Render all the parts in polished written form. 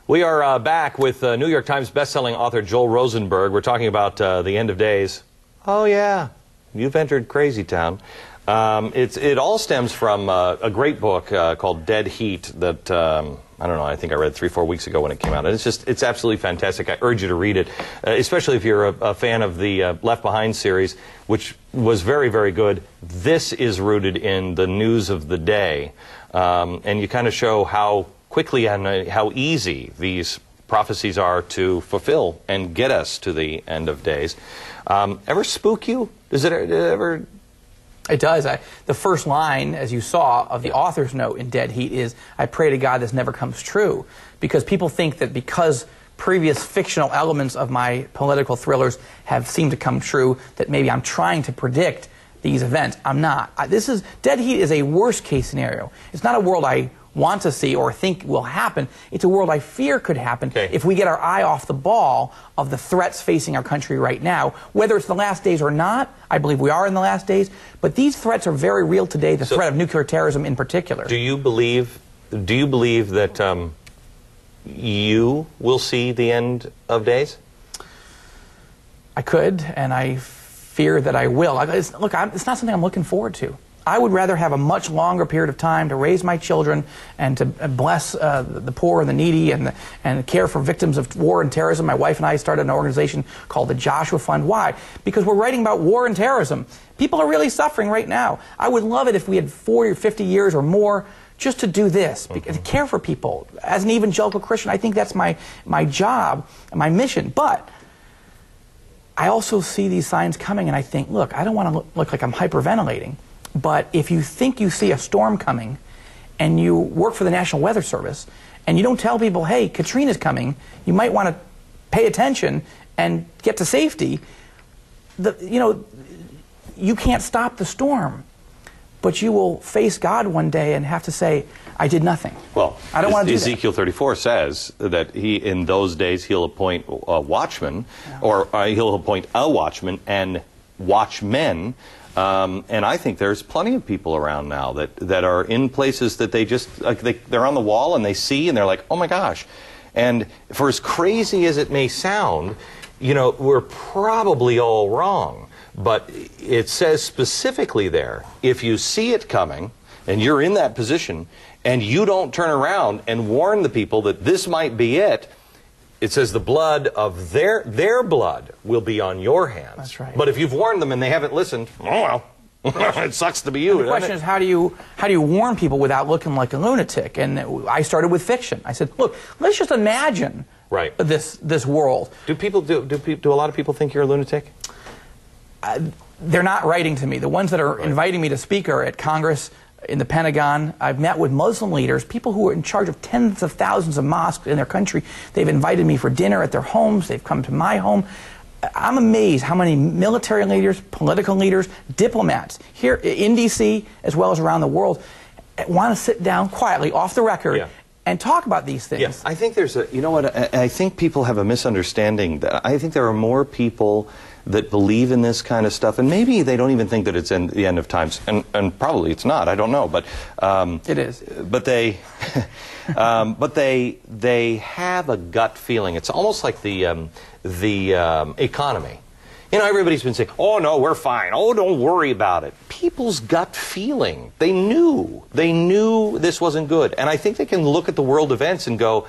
We are back with New York Times bestselling author Joel Rosenberg. We're talking about the end of days. Oh, yeah, you've entered crazy town. It all stems from a great book called Dead Heat that, I don't know, I think I read 3-4 weeks ago when it came out. And it's absolutely fantastic. I urge you to read it, especially if you're a fan of the Left Behind series, which was very, very good. This is rooted in the news of the day. And you kind of show how quickly and how easy these prophecies are to fulfill and get us to the end of days. Ever spook you? Does it ever... It does. The first line, as you saw, of the author's note in Dead Heat is, I pray to God this never comes true. Because people think that because previous fictional elements of my political thrillers have seemed to come true, that maybe I'm trying to predict these events. I'm not. Dead Heat is a worst case scenario. It's not a world I want to see or think will happen. It's a world I fear could happen if we get our eye off the ball of the threats facing our country right now. Whether it's the last days or not, I believe we are in the last days, but these threats are very real today, the threat of nuclear terrorism in particular. Do you believe that you will see the end of days? I could, and I fear that I will. Look, it's not something I'm looking forward to. I would rather have a much longer period of time to raise my children and to bless the poor and the needy and care for victims of war and terrorism. My wife and I started an organization called the Joshua Fund. Why? Because we're writing about war and terrorism. People are really suffering right now. I would love it if we had 40 or 50 years or more just to do this, to care for people. As an evangelical Christian, I think that's my job, my mission. But I also see these signs coming and I think, look, I don't want to look like I'm hyperventilating. But if you think you see a storm coming and you work for the National Weather Service and you don't tell people, hey, Katrina's coming, you might want to pay attention and get to safety, you can't stop the storm. But you will face God one day and have to say, I did nothing. Well, I don't want to do Ezekiel 34 says that in those days he'll appoint a watchman, or he'll appoint a watchman and watchmen. And I think there's plenty of people around now that are in places that they just, they're on the wall and they see and they're like, oh my gosh. And for as crazy as it may sound, we're probably all wrong. But it says specifically there, if you see it coming and you're in that position and you don't turn around and warn the people that this might be it, it says the blood of their blood will be on your hands. That's right. But if you've warned them and they haven't listened, oh well, it sucks to be you. And the question is, how do you warn people without looking like a lunatic? And I started with fiction. I said, look, let's just imagine this world. Do a lot of people think you're a lunatic? They're not writing to me. The ones that are inviting me to speak are at Congress, in the Pentagon. I've met with Muslim leaders, people who are in charge of tens of thousands of mosques in their country. They've invited me for dinner at their homes. They've come to my home. I'm amazed how many military leaders, political leaders, diplomats here in D.C. as well as around the world want to sit down quietly, off the record, and talk about these things. Yeah, I think there's I think people have a misunderstanding. I think there are more people that believe in this kind of stuff, and maybe they don't even think that it's the end of times, and probably it's not. I don't know, but it is. But they, they have a gut feeling. It's almost like the economy. Everybody's been saying, "Oh no, we're fine. Oh, don't worry about it." People's gut feeling. They knew this wasn't good, and I think they can look at the world events and go,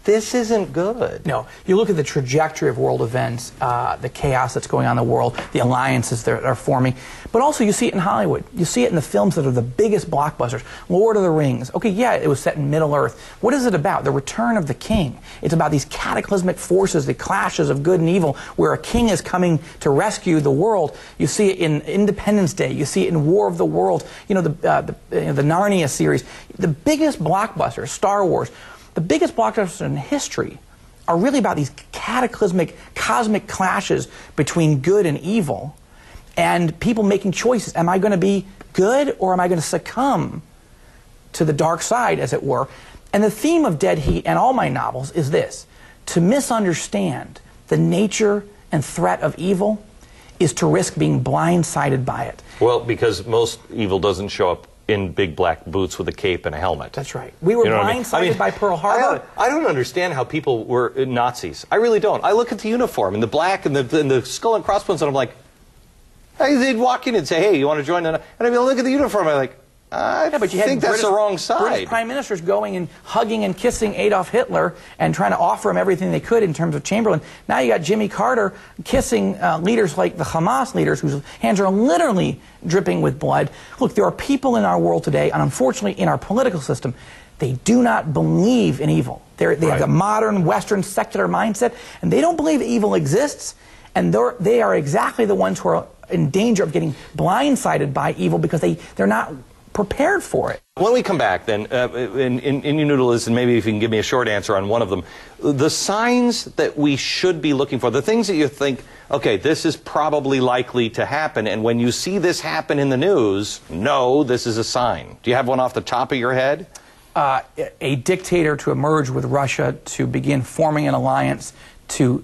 this isn't good. No. You look at the trajectory of world events, the chaos that's going on in the world, the alliances that are forming, but also you see it in Hollywood. You see it in the films that are the biggest blockbusters. Lord of the Rings. Okay, yeah, it was set in Middle-earth. What is it about? The return of the king. It's about these cataclysmic forces, the clashes of good and evil, where a king is coming to rescue the world. You see it in Independence Day. You see it in War of the Worlds. The Narnia series. The biggest blockbusters, Star Wars, the biggest blockbusters in history are really about these cataclysmic, cosmic clashes between good and evil and people making choices. Am I going to be good or am I going to succumb to the dark side, as it were? And the theme of Dead Heat and all my novels is this: to misunderstand the nature and threat of evil is to risk being blindsided by it. Well, because most evil doesn't show up in big black boots with a cape and a helmet. That's right. We were blindsided by Pearl Harbor. I don't understand how people were Nazis. I really don't. I look at the uniform and the black and the skull and crossbones, and I'm like, hey, they'd walk in and say, hey, you want to join? And I mean, look at the uniform. I'm like, but you think that's the wrong side. British prime ministers going and hugging and kissing Adolf Hitler and trying to offer him everything they could in terms of Chamberlain. Now you got Jimmy Carter kissing leaders like the Hamas leaders whose hands are literally dripping with blood. Look, there are people in our world today, and unfortunately in our political system, they do not believe in evil. They have the modern, Western, secular mindset, and they don't believe evil exists, and they are exactly the ones who are in danger of getting blindsided by evil because they're not prepared for it. When we come back, then, in your noodle list, and maybe if you can give me a short answer on one of them, the signs that we should be looking for, the things that you think, okay, this is probably likely to happen, and when you see this happen in the news, no, this is a sign. Do you have one off the top of your head? A dictator to emerge with Russia, to begin forming an alliance,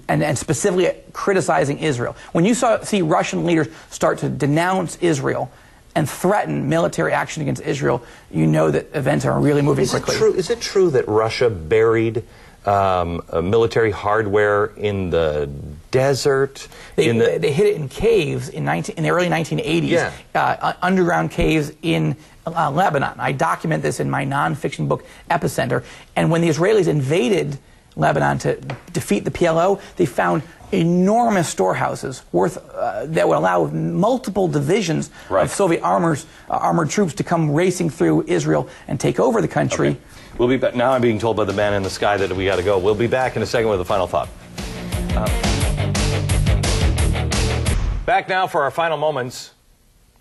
and specifically criticizing Israel. When you see Russian leaders start to denounce Israel and threaten military action against Israel, you know that events are really moving quickly. Is it true that Russia buried military hardware in the desert? They hid it in caves in the early 1980s, underground caves in Lebanon. I document this in my nonfiction book, Epicenter. And when the Israelis invaded Lebanon to defeat the PLO, they found enormous storehouses that would allow multiple divisions of Soviet armored troops to come racing through Israel and take over the country. Okay. We'll be back. Now I'm being told by the man in the sky that we got to go. We'll be back in a second with a final thought. Back now for our final moments.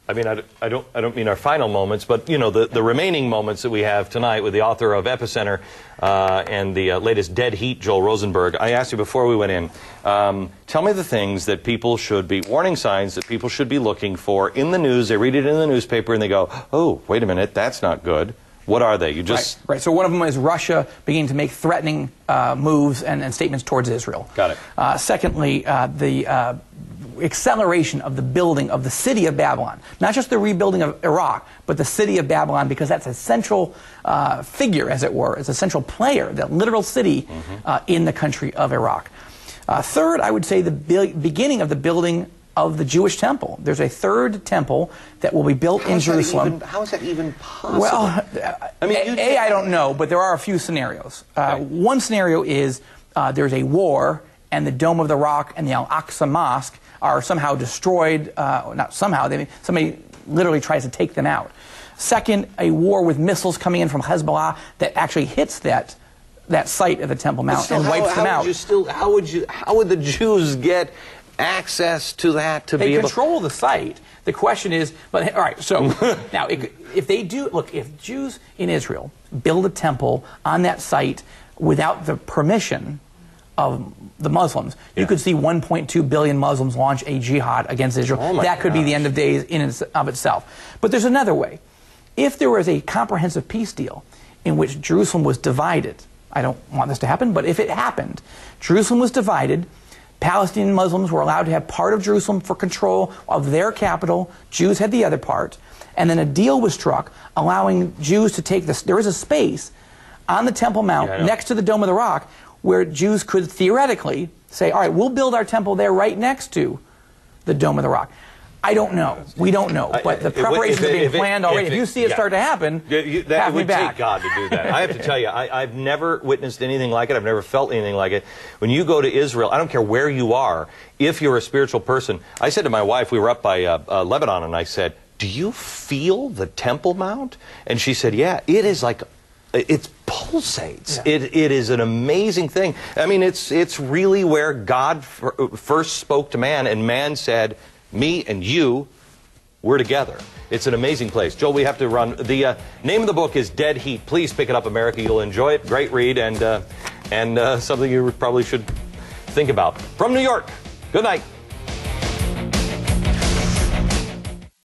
I mean, I don't mean our final moments, but, you know, the remaining moments that we have tonight with the author of Epicenter and the latest Dead Heat, Joel Rosenberg. I asked you before we went in, tell me the things that people should be, warning signs that people should be looking for in the news. They read it in the newspaper and they go, oh, wait a minute, that's not good. What are they? You just... Right. So one of them is Russia beginning to make threatening moves and statements towards Israel. Got it. Secondly, the acceleration of the building of the city of Babylon. Not just the rebuilding of Iraq, but the city of Babylon, because that's a central figure, as it were. It's a central player, the literal city in the country of Iraq. Third, I would say the beginning of the building of the Jewish temple. There's a third temple that will be built in Jerusalem. How is that even possible? Well, I mean, I don't know, but there are a few scenarios. One scenario is there's a war, and the Dome of the Rock and the Al-Aqsa Mosque are somehow destroyed. Not somehow, somebody literally tries to take them out. Second, a war with missiles coming in from Hezbollah that actually hits that site of the Temple Mount and wipes them out. How would the Jews get access to that to be able... They control the site. The question is, but all right, so now if they do, look, if Jews in Israel build a temple on that site without the permission of the Muslims, you could see 1.2 billion Muslims launch a jihad against Israel. That could be the end of days in and of itself. But there's another way. If there was a comprehensive peace deal in which Jerusalem was divided, I don't want this to happen, but if it happened, Jerusalem was divided, Palestinian Muslims were allowed to have part of Jerusalem for control of their capital, Jews had the other part, and then a deal was struck allowing Jews to take this. There is a space on the Temple Mount next to the Dome of the Rock where Jews could theoretically say, all right, we'll build our temple there right next to the Dome of the Rock. I don't know. We don't know. But the preparations are being planned already. If you see it start to happen, have me back. It would take God to do that. I have to tell you, I've never witnessed anything like it. I've never felt anything like it. When you go to Israel, I don't care where you are, if you're a spiritual person. I said to my wife, we were up by Lebanon, and I said, do you feel the Temple Mount? And she said, yeah, it is like... It pulsates. Yeah. It is an amazing thing. I mean, it's really where God first spoke to man, and man said, me and you, we're together. It's an amazing place. Joel, we have to run. The name of the book is Dead Heat. Please pick it up, America. You'll enjoy it. Great read, and something you probably should think about. From New York, good night.